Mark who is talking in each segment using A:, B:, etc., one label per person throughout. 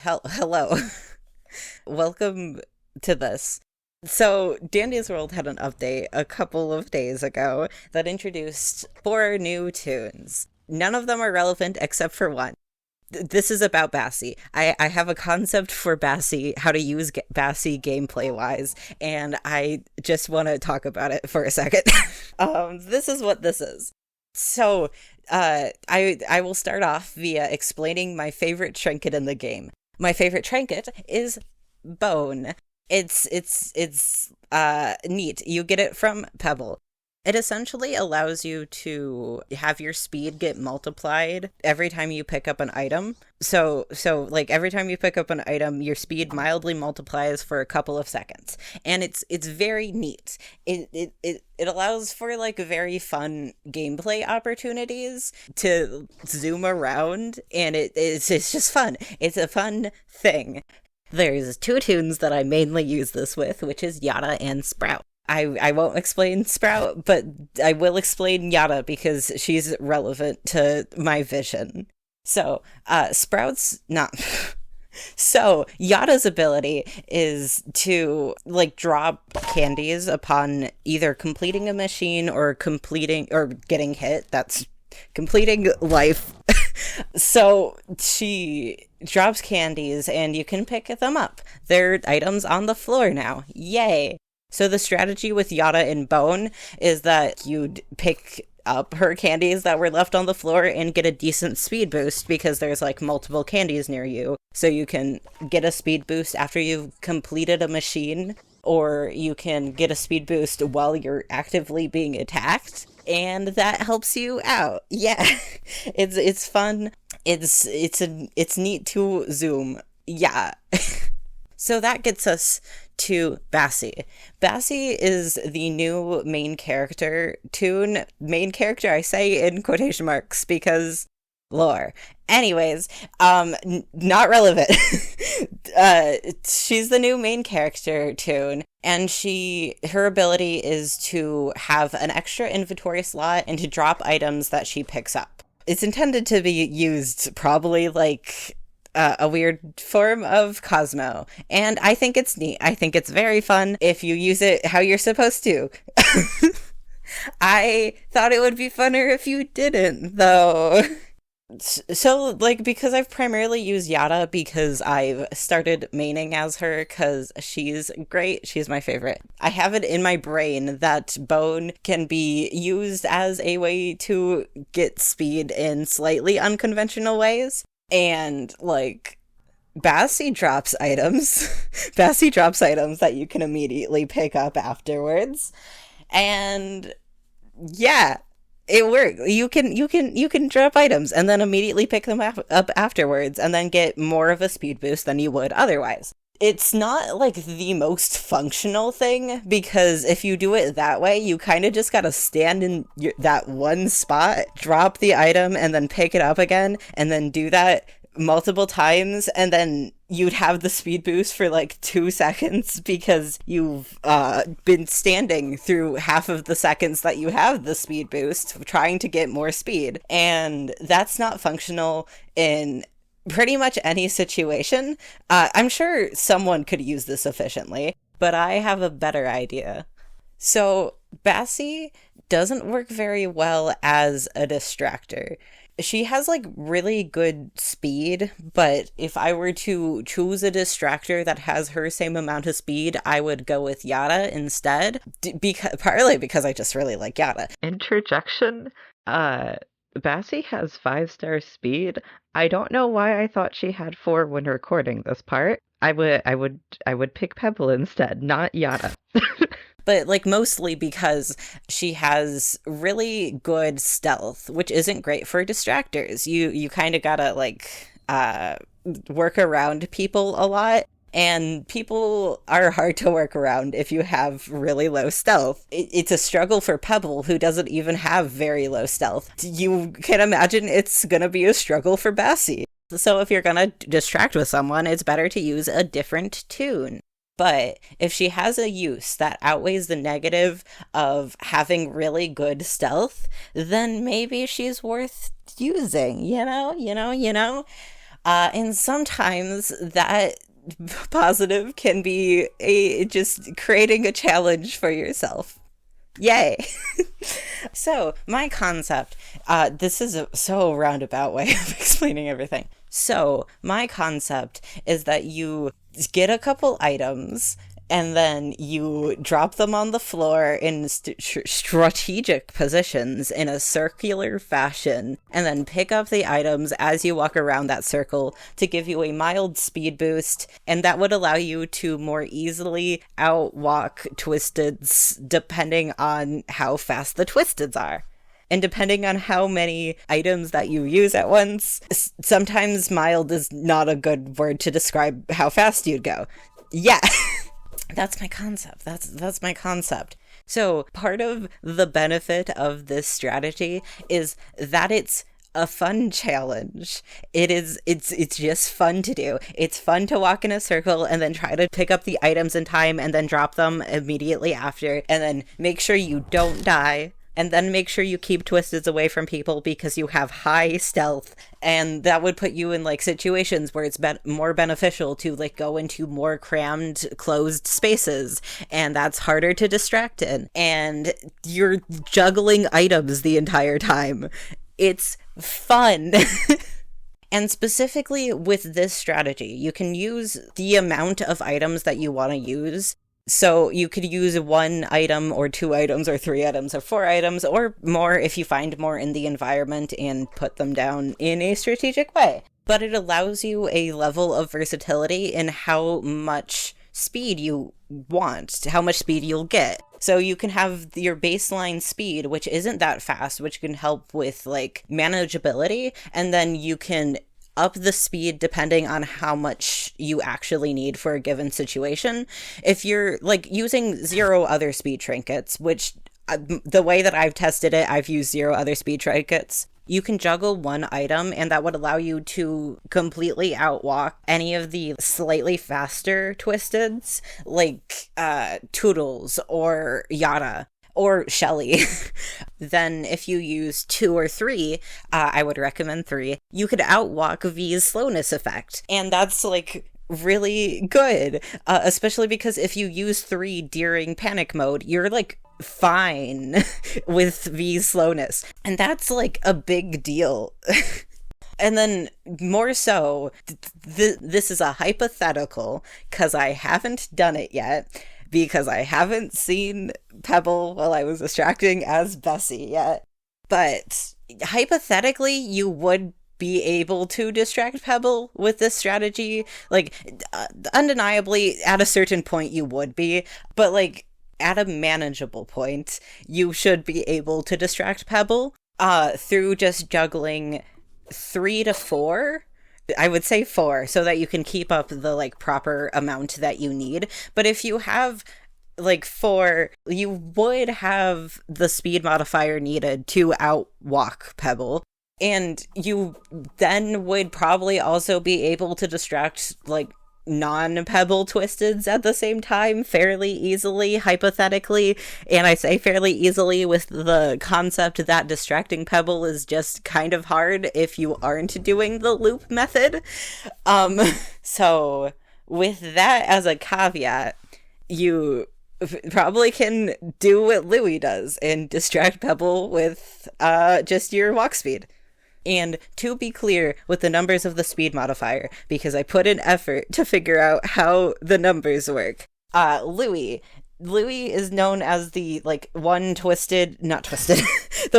A: Hello. Welcome to this. So, Dandy's World had an update a couple of days ago that introduced four new tunes. None of them are relevant except for one. This is about Bassie. I have a concept for Bassie, how to use Bassie gameplay wise, and I just want to talk about it for a second. This is what this is. So, I will start off via explaining my favorite trinket in the game. My favorite trinket is bone. It's neat. You get it from Pebble. It essentially allows you to have your speed get multiplied every time you pick up an item. So like every time you pick up an item, your speed mildly multiplies for a couple of seconds. And it's very neat. It allows for like very fun gameplay opportunities to zoom around, and it's just fun. It's a fun thing. There's two tunes that I mainly use this with, which is Yada and Sprout. I won't explain Sprout, but I will explain Yada because she's relevant to my vision. So, Sprout's not... So, Yada's ability is to, like, drop candies upon either completing a machine or getting hit. That's completing life. So, she drops candies and you can pick them up. They're items on the floor now. Yay! So the strategy with Yada and Bone is that you'd pick up her candies that were left on the floor and get a decent speed boost because there's like multiple candies near you. So you can get a speed boost after you've completed a machine, or you can get a speed boost while you're actively being attacked. And that helps you out. Yeah. It's fun. It's neat to zoom. Yeah. So that gets us to Bassie. Bassie is the new main character tune. Main character, I say in quotation marks because lore. Anyways, not relevant. She's the new main character tune, and her ability is to have an extra inventory slot and to drop items that she picks up. It's intended to be used probably like a weird form of Cosmo, and I think it's neat. I think it's very fun if you use it how you're supposed to. I thought it would be funner if you didn't, though. So, like, because I've primarily used Yada because I've started maining as her because she's great. She's my favorite. I have it in my brain that Bone can be used as a way to get speed in slightly unconventional ways. And, like, Bassie drops items. Bassie drops items that you can immediately pick up afterwards. And, yeah, it works. You can drop items and then immediately pick them up afterwards and then get more of a speed boost than you would otherwise. It's not, like, the most functional thing, because if you do it that way, you kind of just gotta stand in that one spot, drop the item, and then pick it up again, and then do that multiple times, and then you'd have the speed boost for, like, 2 seconds, because you've been standing through half of the seconds that you have the speed boost, trying to get more speed. And that's not functional in pretty much any situation. I'm sure someone could use this efficiently, but I have a better idea. So Bassie doesn't work very well as a distractor. She has like really good speed, but if I were to choose a distractor that has her same amount of speed, I would go with Yada instead, partly because I just really like Yada.
B: Interjection. Bassie has 5-star speed. I don't know why I thought she had 4 when recording this part. I would pick Pebble instead, not Yada.
A: But, like, mostly because she has really good stealth, which isn't great for distractors. You kind of gotta, like, work around people a lot. And people are hard to work around if you have really low stealth. It's a struggle for Pebble, who doesn't even have very low stealth. You can imagine it's gonna be a struggle for Bassie. So if you're gonna distract with someone, it's better to use a different tune. But if she has a use that outweighs the negative of having really good stealth, then maybe she's worth using, you know? And sometimes that positive can be a just creating a challenge for yourself. Yay! So, my concept, this is a so roundabout way of explaining everything. So, my concept is that you get a couple items and then you drop them on the floor in strategic positions in a circular fashion, and then pick up the items as you walk around that circle to give you a mild speed boost, and that would allow you to more easily outwalk twisteds depending on how fast the twisteds are. And depending on how many items that you use at once, sometimes mild is not a good word to describe how fast you'd go. Yeah. That's my concept. That's my concept. So part of the benefit of this strategy is that it's a fun challenge. It's just fun to do. It's fun to walk in a circle and then try to pick up the items in time and then drop them immediately after, and then make sure you don't die. And then make sure you keep twisteds away from people because you have high stealth, and that would put you in like situations where it's more beneficial to like go into more crammed, closed spaces, and that's harder to distract in. And you're juggling items the entire time. It's fun. And specifically with this strategy, you can use the amount of items that you want to use. So you could use 1 item or 2 items or 3 items or 4 items or more if you find more in the environment and put them down in a strategic way. But it allows you a level of versatility in how much speed you want, how much speed you'll get. So you can have your baseline speed, which isn't that fast, which can help with like manageability, and then you can up the speed depending on how much you actually need for a given situation. If you're like using 0 other speed trinkets, which the way that I've tested it, I've used 0 other speed trinkets, you can juggle 1 item, and that would allow you to completely outwalk any of the slightly faster twisteds, like Toodles or Yada or Shelly. Then if you use 2 or 3, I would recommend 3, you could outwalk V's slowness effect. And that's like really good, especially because if you use 3 during panic mode, you're like fine with V's slowness. And that's like a big deal. And then more so, this is a hypothetical because I haven't done it yet, because I haven't seen Pebble while I was distracting as Bassie yet. But hypothetically, you would be able to distract Pebble with this strategy. Like, undeniably, at a certain point, you would be. But, like, at a manageable point, you should be able to distract Pebble through just juggling 3 to 4. I would say 4, so that you can keep up the like proper amount that you need. But if you have like 4, you would have the speed modifier needed to outwalk Pebble. And you then would probably also be able to distract like non-Pebble twisteds at the same time fairly easily, hypothetically. And I say fairly easily with the concept that distracting Pebble is just kind of hard if you aren't doing the loop method. So with that as a caveat, you probably can do what Louis does and distract Pebble with just your walk speed. And to be clear with the numbers of the speed modifier, because I put in effort to figure out how the numbers work. Louis is known as the like the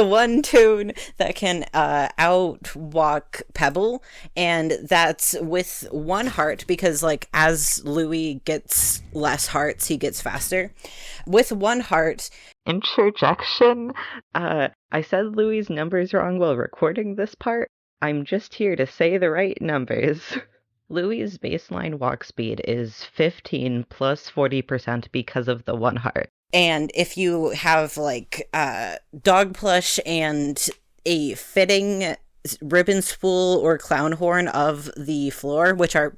A: one toon that can outwalk Pebble, and that's with 1 heart, because like as Louis gets less hearts, he gets faster. With 1 heart.
B: Interjection. I said Louis' numbers wrong while recording this part. I'm just here to say the right numbers. Louis' baseline walk speed is 15 plus 40% because of the 1 heart.
A: And if you have like dog plush and a fitting ribbon spool or clown horn of the floor, which are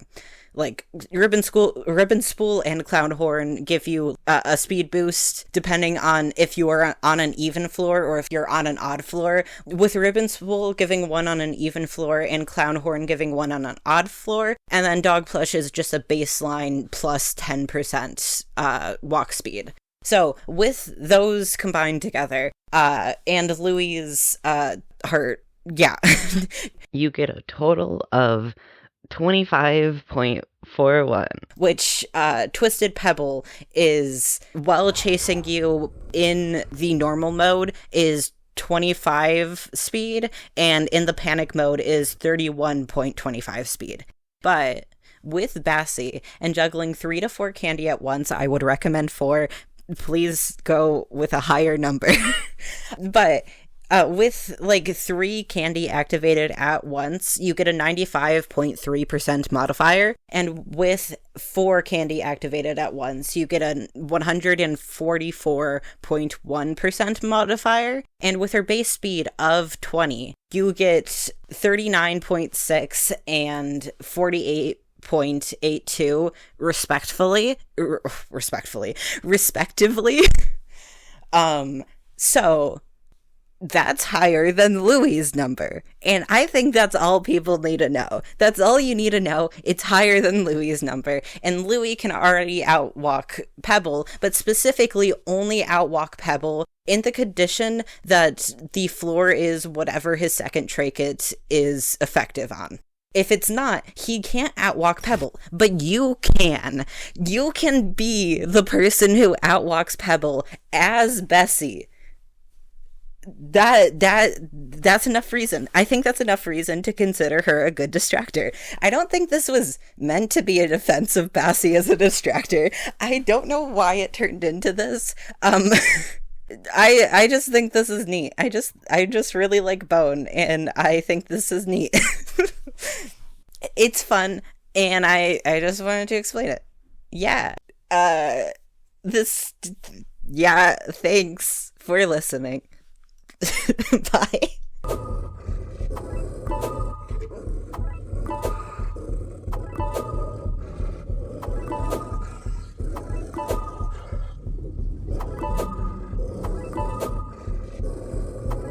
A: Like Ribbon Spool and Clown Horn give you a speed boost depending on if you are on an even floor or if you're on an odd floor. With Ribbon Spool giving one on an even floor and Clown Horn giving one on an odd floor. And then Dog Plush is just a baseline plus 10% walk speed. So with those combined together, and Louie's heart, yeah.
B: You get a total of 25.41.
A: Which Twisted Pebble is, while chasing you in the normal mode, is 25 speed, and in the panic mode is 31.25 speed. But with Bassie and juggling 3 to 4 candy at once, I would recommend 4. Please go with a higher number. But with like 3 candy activated at once, you get a 95.3% modifier. And with 4 candy activated at once, you get a 144.1% modifier. And with her base speed of 20, you get 39.6 and 48.82 respectively. So that's higher than Louie's number. And I think that's all people need to know. That's all you need to know. It's higher than Louie's number. And Louie can already outwalk Pebble, but specifically only outwalk Pebble in the condition that the floor is whatever his second trinket is effective on. If it's not, he can't outwalk Pebble, but you can. You can be the person who outwalks Pebble as Bassie. That's enough reason. I think that's enough reason to consider her a good distractor. I don't think this was meant to be a defense of Bassie as a distractor. I don't know why it turned into this. I just think this is neat. I just really like Bone, and I think this is neat. It's fun, and I just wanted to explain it. Yeah. Thanks for listening. Bye.